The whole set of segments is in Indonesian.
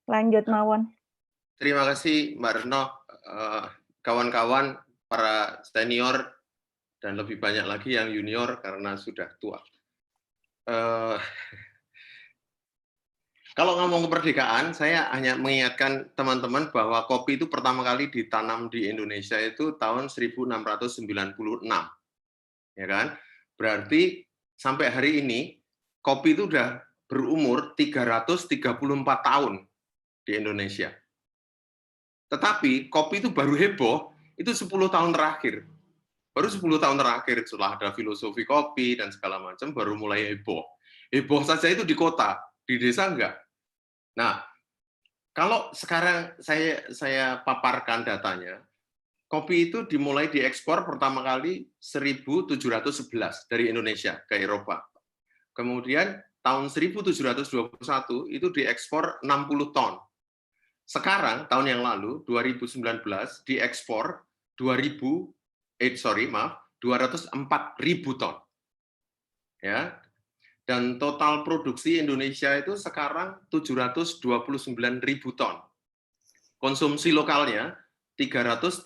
Lanjut, Mawon. Terima kasih Mbak Retno, kawan-kawan, para senior, dan lebih banyak lagi yang junior karena sudah tua. Kalau ngomong kemerdekaan, saya hanya mengingatkan teman-teman bahwa kopi itu pertama kali ditanam di Indonesia itu tahun 1696, ya kan? Berarti sampai hari ini kopi itu sudah berumur 334 tahun di Indonesia. Tetapi kopi itu baru heboh itu 10 tahun terakhir. Baru 10 tahun terakhir setelah ada filosofi kopi dan segala macam baru mulai heboh. Heboh saja itu di kota, di desa enggak. Nah, kalau sekarang saya paparkan datanya, kopi itu dimulai diekspor pertama kali 1711 dari Indonesia ke Eropa. Kemudian tahun 1721 itu diekspor 60 ton. Sekarang tahun yang lalu 2019 diekspor 204.000 ton. Ya. Dan total produksi Indonesia itu sekarang 729.000 ton. Konsumsi lokalnya 370.000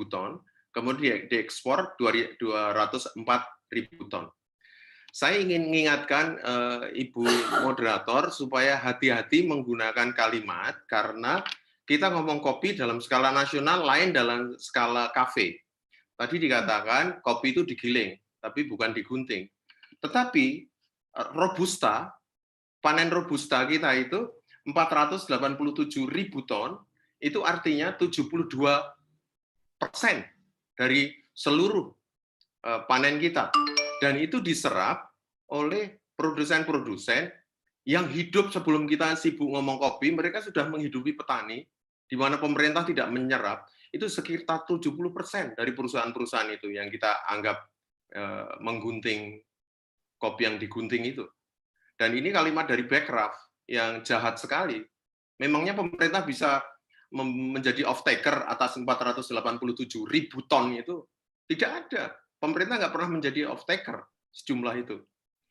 ton, kemudian diekspor 204.000 ton. Saya ingin mengingatkan Ibu Moderator supaya hati-hati menggunakan kalimat, karena kita ngomong kopi dalam skala nasional, lain dalam skala kafe. Tadi dikatakan kopi itu digiling, tapi bukan digunting. Tetapi Robusta, panen Robusta kita itu 487.000 ton, itu artinya 72% dari seluruh panen kita. Dan itu diserap oleh produsen-produsen yang hidup sebelum kita sibuk ngomong kopi, mereka sudah menghidupi petani, di mana pemerintah tidak menyerap, itu sekitar 70% dari perusahaan-perusahaan itu yang kita anggap menggunting kopi yang digunting itu. Dan ini kalimat dari Backcraft yang jahat sekali. Memangnya pemerintah bisa menjadi off-taker atas 487.000 ton itu? Tidak ada. Pemerintah nggak pernah menjadi off-taker sejumlah itu.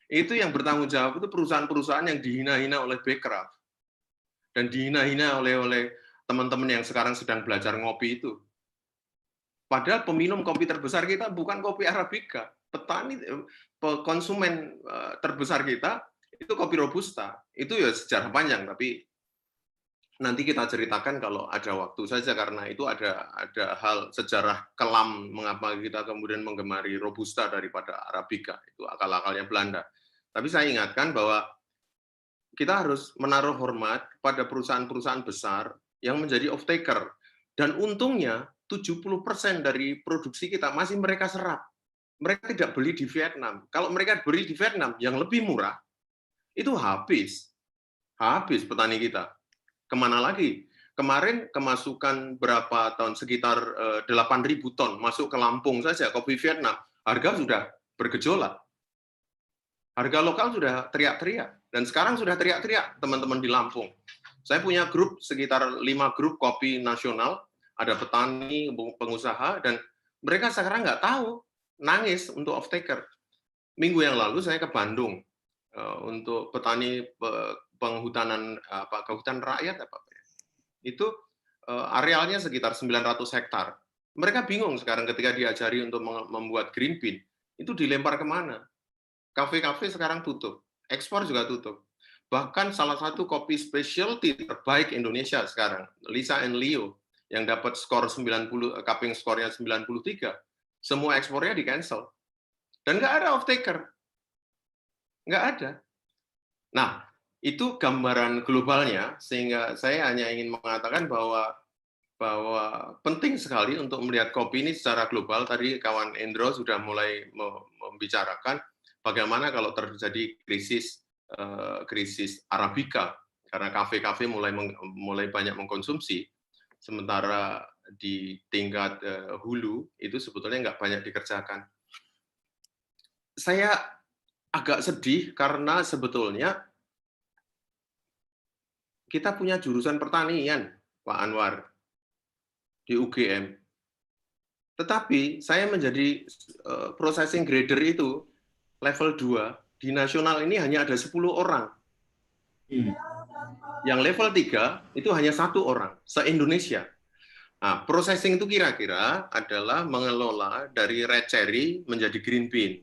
Itu yang bertanggung jawab itu perusahaan-perusahaan yang dihina-hina oleh Backcraft. Dan dihina-hina oleh teman-teman yang sekarang sedang belajar ngopi itu. Padahal peminum kopi terbesar kita bukan kopi Arabica. Petani, konsumen terbesar kita itu kopi Robusta. Itu ya sejarah panjang, tapi nanti kita ceritakan kalau ada waktu saja, karena itu ada hal sejarah kelam mengapa kita kemudian menggemari Robusta daripada Arabica. Itu akal-akalnya Belanda. Tapi saya ingatkan bahwa kita harus menaruh hormat pada perusahaan-perusahaan besar yang menjadi off-taker. Dan untungnya 70% dari produksi kita masih mereka serap. Mereka tidak beli di Vietnam. Kalau mereka beli di Vietnam yang lebih murah, itu habis petani kita. Kemana lagi? Kemarin kemasukan berapa ton? Sekitar 8.000 ton masuk ke Lampung saja, kopi Vietnam. Harga sudah bergejolak. Harga lokal sudah teriak-teriak. Dan sekarang sudah teriak-teriak teman-teman di Lampung. Saya punya grup, sekitar 5 grup kopi nasional, ada petani, pengusaha, dan mereka sekarang nggak tahu, nangis untuk off-taker. Minggu yang lalu saya ke Bandung untuk petani penghutanan kehutan rakyat itu arealnya sekitar 900 hektar. Mereka bingung sekarang ketika diajari untuk membuat green bean, itu dilempar kemana? Kafe-kafe sekarang tutup, ekspor juga tutup. Bahkan salah satu kopi specialty terbaik Indonesia sekarang, Lisa and Leo, yang dapat skor 90, cupping skornya 93, semua ekspornya di-cancel. Dan nggak ada off-taker. Nggak ada. Nah, itu gambaran globalnya, sehingga saya hanya ingin mengatakan bahwa penting sekali untuk melihat kopi ini secara global. Tadi kawan Endro sudah mulai membicarakan bagaimana kalau terjadi krisis Arabica, karena kafe-kafe mulai banyak mengkonsumsi, sementara di tingkat hulu itu sebetulnya nggak banyak dikerjakan. Saya agak sedih karena sebetulnya kita punya jurusan pertanian, Pak Anwar, di UGM. Tetapi saya menjadi processing grader itu level 2, di nasional ini hanya ada 10 orang. Yang level 3 itu hanya 1 orang se-Indonesia. Nah, processing itu kira-kira adalah mengelola dari red cherry menjadi green bean.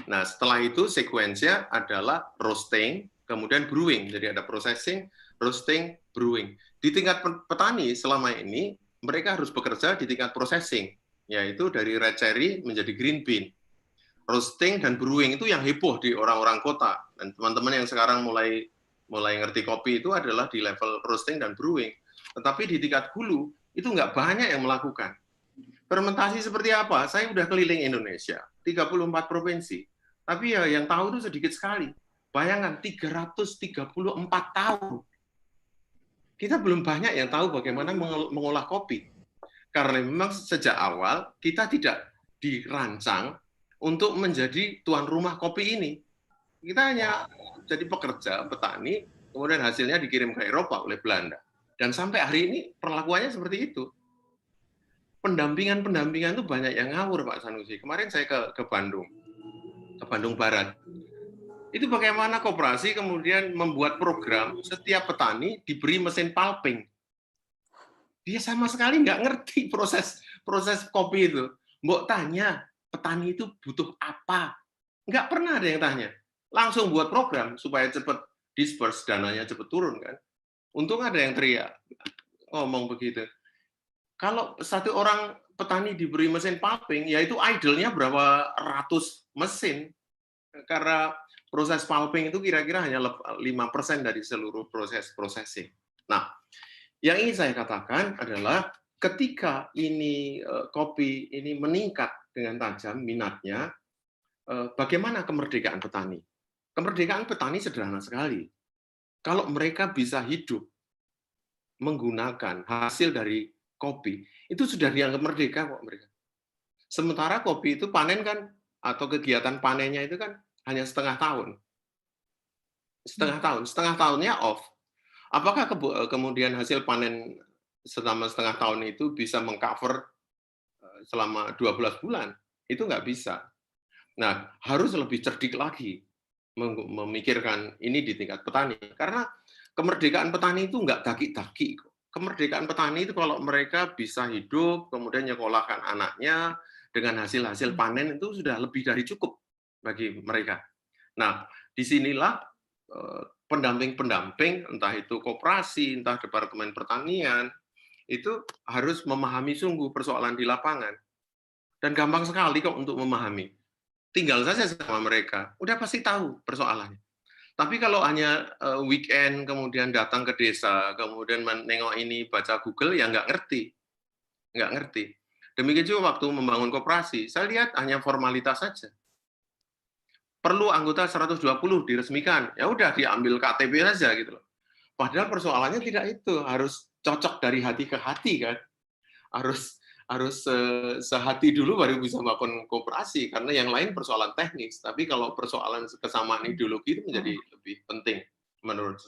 Nah, setelah itu sekuensinya adalah roasting, kemudian brewing. Jadi ada processing, roasting, brewing. Di tingkat petani selama ini, mereka harus bekerja di tingkat processing, yaitu dari red cherry menjadi green bean. Roasting dan brewing itu yang heboh di orang-orang kota. Dan teman-teman yang sekarang mulai ngerti kopi itu adalah di level roasting dan brewing. Tetapi di tingkat hulu, itu nggak banyak yang melakukan. Fermentasi seperti apa? Saya udah keliling Indonesia, 34 provinsi. Tapi ya yang tahu itu sedikit sekali. Bayangkan 334 tahun. Kita belum banyak yang tahu bagaimana mengolah kopi. Karena memang sejak awal kita tidak dirancang untuk menjadi tuan rumah kopi ini. Kita hanya jadi pekerja, petani, kemudian hasilnya dikirim ke Eropa oleh Belanda. Dan sampai hari ini perlakuannya seperti itu. Pendampingan itu banyak yang ngawur, Pak Sanusi. Kemarin saya ke Bandung Barat. Itu bagaimana koperasi kemudian membuat program setiap petani diberi mesin pulping. Dia sama sekali nggak ngerti proses kopi itu. Mbok tanya, petani itu butuh apa? Nggak pernah ada yang tanya. Langsung buat program supaya cepat disperse, dananya cepat turun kan. Untung ada yang teriak ngomong begitu. Kalau satu orang petani diberi mesin pulping, yaitu idle-nya berapa ratus mesin. Karena proses pulping itu kira-kira hanya 5% dari seluruh proses processing. Nah, yang ingin saya katakan adalah ketika ini kopi ini meningkat dengan tajam minatnya, bagaimana kemerdekaan petani? Kemerdekaan petani sederhana sekali. Kalau mereka bisa hidup menggunakan hasil dari kopi, itu sudah dianggap merdeka kok mereka. Sementara kopi itu panen kan, atau kegiatan panennya itu kan hanya setengah tahun. Setengah tahunnya off. Apakah kemudian hasil panen selama setengah tahun itu bisa mengcover selama 12 bulan? Itu nggak bisa. Nah, harus lebih cerdik lagi memikirkan ini di tingkat petani. Karena kemerdekaan petani itu nggak daki-daki. Kemerdekaan petani itu kalau mereka bisa hidup, kemudian nyekolahkan anaknya, dengan hasil-hasil panen itu sudah lebih dari cukup bagi mereka. Nah, disinilah pendamping-pendamping, entah itu koperasi, entah Departemen Pertanian, itu harus memahami sungguh persoalan di lapangan. Dan gampang sekali kok untuk memahami. Tinggal saja sama mereka, udah pasti tahu persoalannya. Tapi kalau hanya weekend, kemudian datang ke desa, kemudian menengok ini, baca Google, ya nggak ngerti. Nggak ngerti. Demikian juga waktu membangun koperasi, saya lihat hanya formalitas saja. Perlu anggota 120 diresmikan, ya udah diambil KTP saja gitu loh. Padahal persoalannya tidak itu, harus cocok dari hati ke hati kan. Harus sehati dulu baru bisa melakukan koperasi, karena yang lain persoalan teknis. Tapi kalau persoalan kesamaan ideologi itu menjadi lebih penting menurut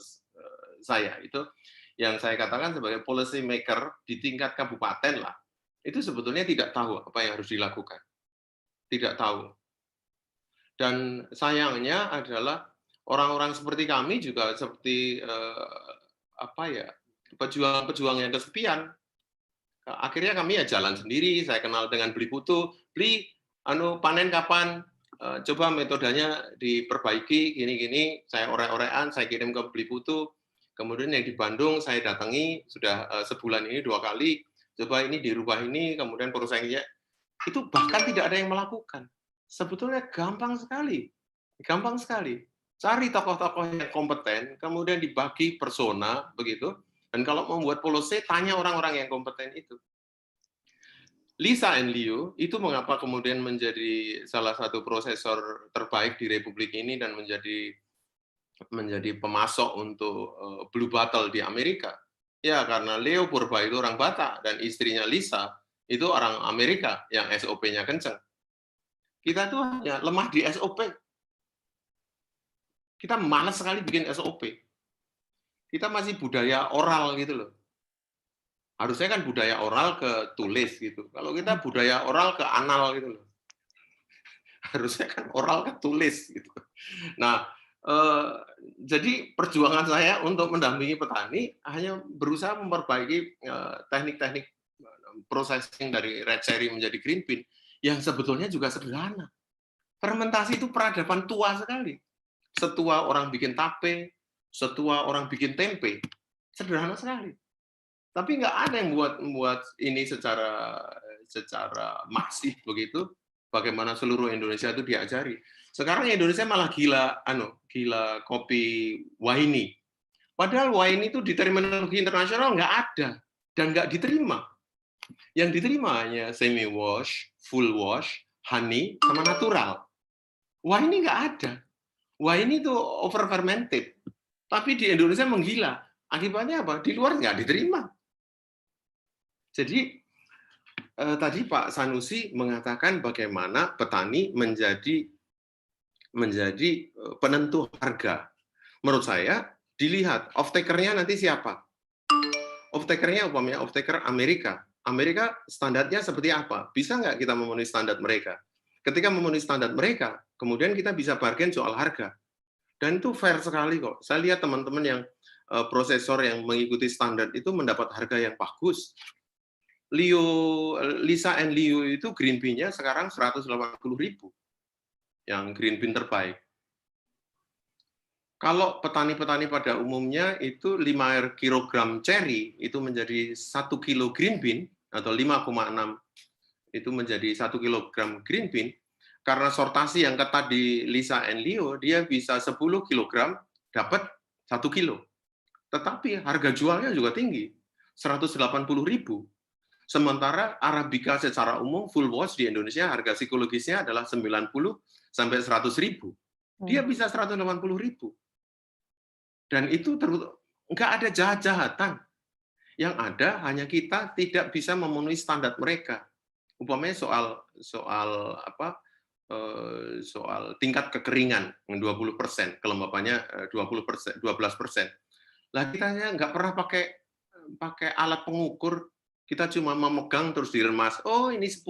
saya. Itu yang saya katakan sebagai policy maker di tingkat kabupaten lah. Itu sebetulnya tidak tahu apa yang harus dilakukan. Tidak tahu. Dan sayangnya adalah orang-orang seperti kami juga seperti pejuang-pejuang yang kesepian. Akhirnya kami ya jalan sendiri. Saya kenal dengan Beli Putu, Beli panen kapan? Coba metodenya diperbaiki gini-gini. Saya orek-orekan, saya kirim ke Beli Putu. Kemudian yang di Bandung saya datangi sudah sebulan ini 2 kali. Coba ini dirubah ini, kemudian prosesnya itu bahkan tidak ada yang melakukan. Sebetulnya gampang sekali. Gampang sekali. Cari tokoh-tokoh yang kompeten, kemudian dibagi persona begitu. Dan kalau membuat policy, tanya orang-orang yang kompeten itu. Lisa and Liu itu mengapa kemudian menjadi salah satu prosesor terbaik di Republik ini dan menjadi pemasok untuk Blue Bottle di Amerika. Ya, karena Leo Purba itu orang Batak dan istrinya Lisa itu orang Amerika yang SOP-nya kenceng. Kita tuh hanya lemah di SOP. Kita malas sekali bikin SOP. Kita masih budaya oral gitu loh. Harusnya kan budaya oral ke tulis gitu. Kalau kita budaya oral ke anal gitu loh. Harusnya kan oral ke tulis gitu. Nah, Eh, jadi perjuangan saya untuk mendampingi petani hanya berusaha memperbaiki teknik-teknik processing dari red cherry menjadi green bean yang sebetulnya juga sederhana. Fermentasi itu peradaban tua sekali. Setua orang bikin tape, setua orang bikin tempe, sederhana sekali. Tapi nggak ada yang membuat ini secara masif begitu. Bagaimana seluruh Indonesia itu diajari. Sekarang Indonesia malah gila kopi wine. Padahal wine itu di terminologi internasional nggak ada dan nggak diterima. Yang diterima hanya semi wash, full wash, honey, sama natural. Wine nggak ada. Wine itu over fermented. Tapi di Indonesia menggila. Akibatnya apa? Di luar nggak diterima. Jadi tadi Pak Sanusi mengatakan bagaimana petani menjadi penentu harga. Menurut saya, dilihat off-taker-nya nanti siapa. Off-taker-nya umpamanya off-taker Amerika. Amerika standarnya seperti apa? Bisa nggak kita memenuhi standar mereka? Ketika memenuhi standar mereka, kemudian kita bisa bargain soal harga. Dan itu fair sekali kok. Saya lihat teman-teman yang prosesor yang mengikuti standar itu mendapat harga yang bagus. Lisa and Leo itu green bean-nya sekarang 180.000 yang green bean terbaik. Kalau petani-petani pada umumnya itu 5 kg cherry itu menjadi 1 kilo green bean atau 5,6 itu menjadi 1 kg green bean, karena sortasi yang ketat di Lisa and Leo, dia bisa 10 kg dapat 1 kilo. Tetapi harga jualnya juga tinggi, 180.000. Sementara Arabica secara umum full wash di Indonesia harga psikologisnya adalah 90 sampai 100.000. Dia bisa 180.000. Dan itu nggak ada jahat-jahatan. Yang ada hanya kita tidak bisa memenuhi standar mereka. Umpamanya soal tingkat kekeringan 20%, kelembapannya 12%. Lah kita nggak pernah pakai alat pengukur, kita cuma memegang terus diremas. Oh, ini 10,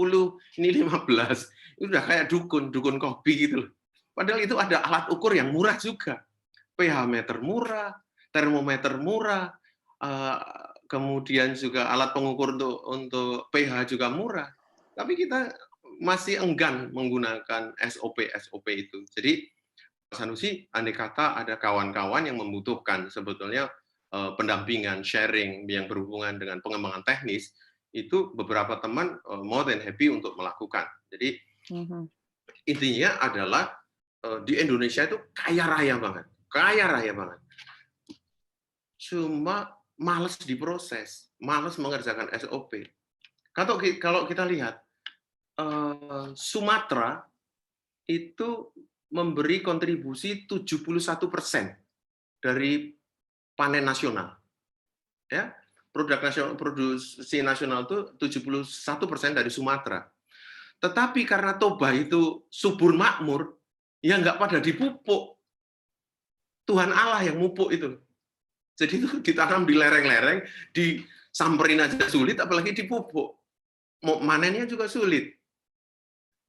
ini 15. Itu udah kayak dukun kopi gitu loh. Padahal itu ada alat ukur yang murah juga. pH meter murah, termometer murah, kemudian juga alat pengukur untuk pH juga murah. Tapi kita masih enggan menggunakan SOP itu. Jadi Pak Sanusi, andai kata ada kawan-kawan yang membutuhkan sebetulnya pendampingan, sharing yang berhubungan dengan pengembangan teknis, itu beberapa teman more than happy untuk melakukan. Jadi intinya adalah di Indonesia itu kaya raya banget. Cuma males diproses, males mengerjakan SOP. Kalau kita lihat, Sumatera itu memberi kontribusi 71% dari panen nasional. Ya, produksi nasional itu 71% dari Sumatera. Tetapi karena Toba itu subur makmur, ya nggak pada dipupuk. Tuhan Allah yang mupuk itu. Jadi itu ditanam di lereng-lereng, disamperin aja sulit, apalagi dipupuk. Mau manennya juga sulit.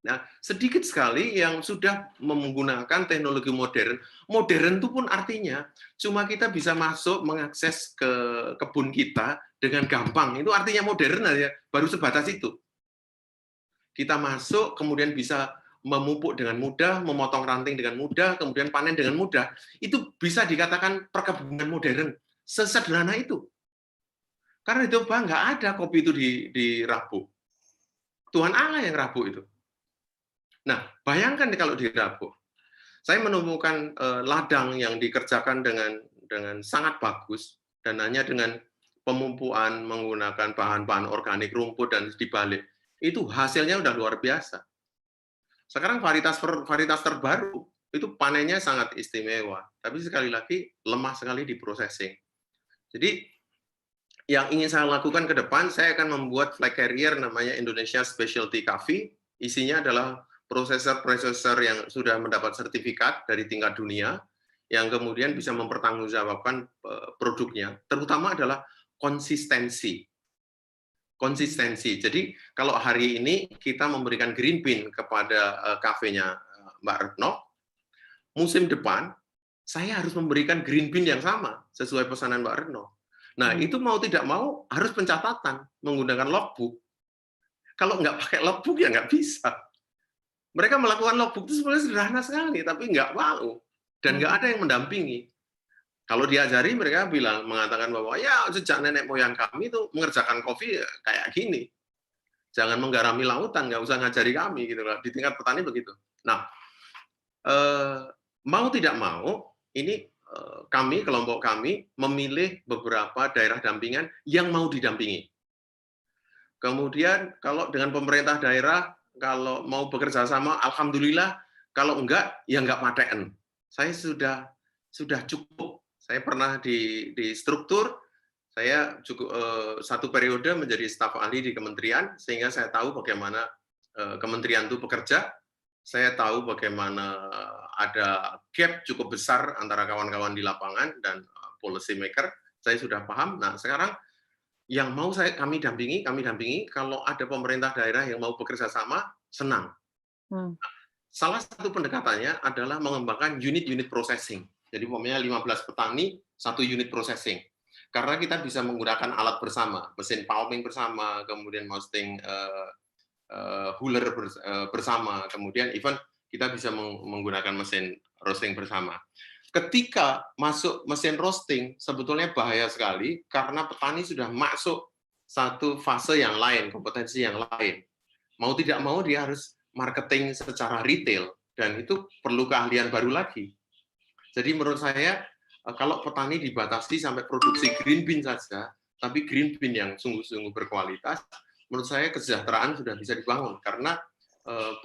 Nah, sedikit sekali yang sudah menggunakan teknologi modern. Modern itu pun artinya cuma kita bisa masuk mengakses ke kebun kita dengan gampang. Itu artinya modern aja, baru sebatas itu. Kita masuk, kemudian bisa memupuk dengan mudah, memotong ranting dengan mudah, kemudian panen dengan mudah. Itu bisa dikatakan perkebunan modern. Sesederhana itu. Karena itu nggak ada kopi itu dirabuk. Tuhan Allah yang rabuk itu. Nah, bayangkan kalau dirabuk. Saya menemukan ladang yang dikerjakan dengan sangat bagus, dan hanya dengan pemupukan menggunakan bahan-bahan organik, rumput, dan dibalik. Itu hasilnya udah luar biasa. Sekarang varietas terbaru itu panennya sangat istimewa, tapi sekali lagi lemah sekali di processing. Jadi yang ingin saya lakukan ke depan, saya akan membuat flag carrier namanya Indonesia Specialty Coffee. Isinya adalah prosesor yang sudah mendapat sertifikat dari tingkat dunia, yang kemudian bisa mempertanggungjawabkan produknya. Terutama adalah konsistensi. Jadi kalau hari ini kita memberikan green bean kepada kafenya Mbak Retno, musim depan saya harus memberikan green bean yang sama sesuai pesanan Mbak Retno. Nah, itu mau tidak mau harus pencatatan menggunakan logbook. Kalau nggak pakai logbook ya nggak bisa. Mereka melakukan logbook itu sebenarnya sederhana sekali, tapi nggak mau. Dan nggak ada yang mendampingi. Kalau diajari, mereka mengatakan bahwa ya sejak nenek moyang kami itu mengerjakan kopi kayak gini. Jangan menggarami lautan, nggak usah ngajari kami gitu loh. Di tingkat petani begitu. Nah, mau tidak mau, ini kami, kelompok kami, memilih beberapa daerah dampingan yang mau didampingi. Kemudian kalau dengan pemerintah daerah, kalau mau bekerja sama, alhamdulillah. Kalau enggak, ya enggak paten. Saya sudah cukup. Saya pernah di struktur, saya cukup satu periode menjadi staf ahli di kementerian, sehingga saya tahu bagaimana kementerian itu bekerja. Saya tahu bagaimana ada gap cukup besar antara kawan-kawan di lapangan dan policy maker. Saya sudah paham. Nah, sekarang yang mau kami dampingi. Kalau ada pemerintah daerah yang mau bekerja sama, senang. Salah satu pendekatannya adalah mengembangkan unit-unit processing. Jadi umpamanya 15 petani, satu unit processing. Karena kita bisa menggunakan alat bersama, mesin pulping bersama, kemudian roasting huller bersama, kemudian even kita bisa menggunakan mesin roasting bersama. Ketika masuk mesin roasting, sebetulnya bahaya sekali karena petani sudah masuk satu fase yang lain, kompetensi yang lain. Mau tidak mau dia harus marketing secara retail, dan itu perlu keahlian baru lagi. Jadi menurut saya, kalau petani dibatasi sampai produksi green bean saja, tapi green bean yang sungguh-sungguh berkualitas, menurut saya kesejahteraan sudah bisa dibangun. Karena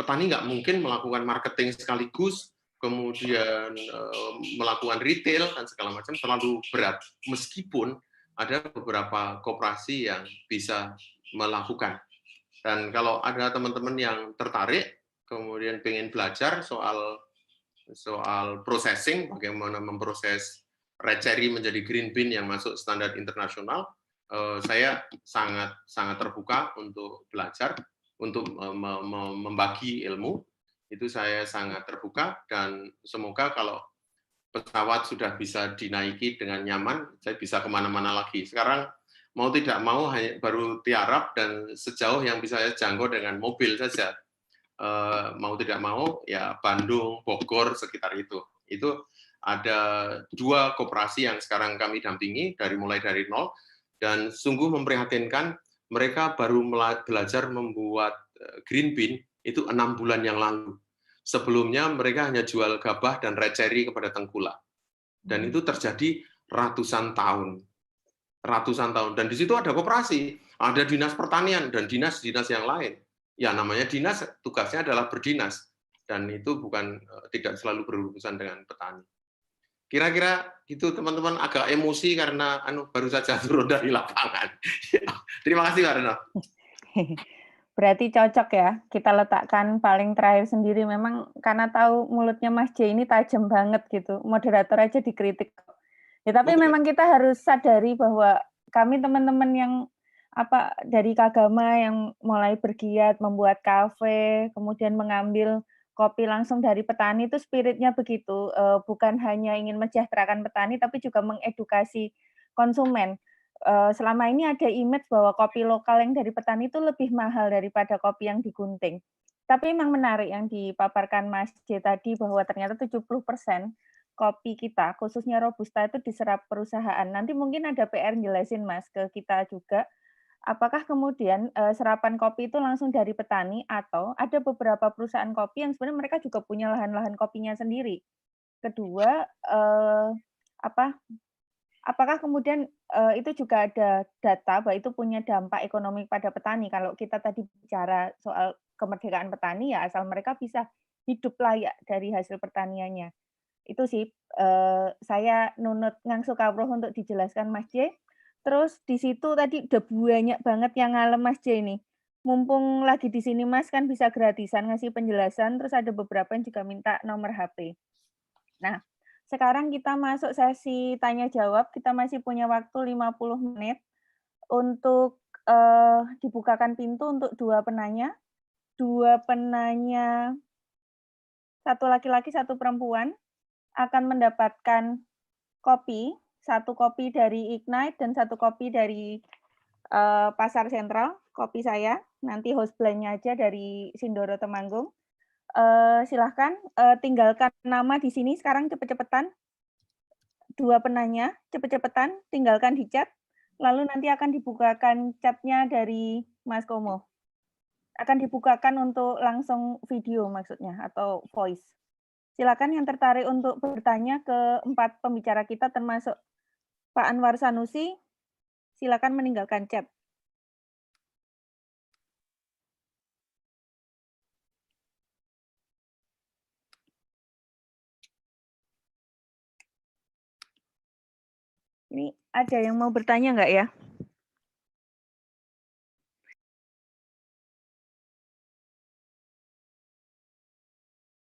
petani nggak mungkin melakukan marketing sekaligus, kemudian melakukan retail, dan segala macam, terlalu berat. Meskipun ada beberapa koperasi yang bisa melakukan. Dan kalau ada teman-teman yang tertarik, kemudian pengen belajar soal processing, bagaimana memproses red cherry menjadi green bean yang masuk standar internasional, saya sangat terbuka untuk belajar, untuk membagi ilmu. Itu saya sangat terbuka, dan semoga kalau pesawat sudah bisa dinaiki dengan nyaman, saya bisa kemana-mana lagi. Sekarang mau tidak mau baru tiarap, dan sejauh yang bisa saya jangkau dengan mobil saja. Mau tidak mau ya Bandung, Bogor, sekitar itu. Itu ada 2 koperasi yang sekarang kami dampingi mulai dari nol, dan sungguh memprihatinkan, mereka baru belajar membuat green bean itu 6 bulan yang lalu. Sebelumnya mereka hanya jual gabah dan red cherry kepada tengkulak. Dan itu terjadi ratusan tahun. Dan di situ ada koperasi, ada dinas pertanian, dan dinas-dinas yang lain. Ya, namanya dinas, tugasnya adalah berdinas, dan itu tidak selalu berurusan dengan petani. Kira-kira gitu, teman-teman, agak emosi karena baru saja turun dari lapangan. Terima kasih, Mbak Reno. Berarti cocok ya, kita letakkan paling terakhir sendiri, memang karena tahu mulutnya Mas J ini tajam banget gitu, moderator aja dikritik. Ya, tapi memang kita harus sadari bahwa kami teman-teman yang dari Kagama yang mulai bergiat membuat kafe, kemudian mengambil kopi langsung dari petani, itu spiritnya begitu, bukan hanya ingin mensejahterakan petani, tapi juga mengedukasi konsumen. Selama ini ada image bahwa kopi lokal yang dari petani itu lebih mahal daripada kopi yang digunting. Tapi memang menarik yang dipaparkan Mas J tadi, bahwa ternyata 70% kopi kita, khususnya Robusta, itu diserap perusahaan. Nanti mungkin ada PR jelasin Mas ke kita juga, apakah kemudian serapan kopi itu langsung dari petani, atau ada beberapa perusahaan kopi yang sebenarnya mereka juga punya lahan-lahan kopinya sendiri. Kedua, apakah kemudian itu juga ada data bahwa itu punya dampak ekonomi pada petani? Kalau kita tadi bicara soal kemerdekaan petani, ya asal mereka bisa hidup layak dari hasil pertaniannya. Itu sih, saya nunut ngangsu kawruh untuk dijelaskan Mas J. Terus di situ tadi udah banyak banget yang ngalem Mas J ini. Mumpung lagi di sini Mas, kan bisa gratisan ngasih penjelasan, terus ada beberapa yang juga minta nomor HP. Nah, sekarang kita masuk sesi tanya jawab, kita masih punya waktu 50 menit untuk dibukakan pintu untuk 2 penanya. 2 penanya, 1 laki-laki, 1 perempuan. akan mendapatkan kopi, 1 kopi dari Ignite dan 1 kopi dari, Pasar Sentral, kopi saya. Nanti host blind-nya aja dari Sindoro Temanggung. Silahkan, tinggalkan nama di sini sekarang cepet-cepetan. 2 penanya, cepet-cepetan, tinggalkan di chat, lalu nanti akan dibukakan chat-nya dari Mas Komo. Akan dibukakan untuk langsung video maksudnya atau voice. Silakan yang tertarik untuk bertanya ke 4 pembicara kita termasuk Pak Anwar Sanusi, silakan meninggalkan chat. Ini ada yang mau bertanya nggak ya?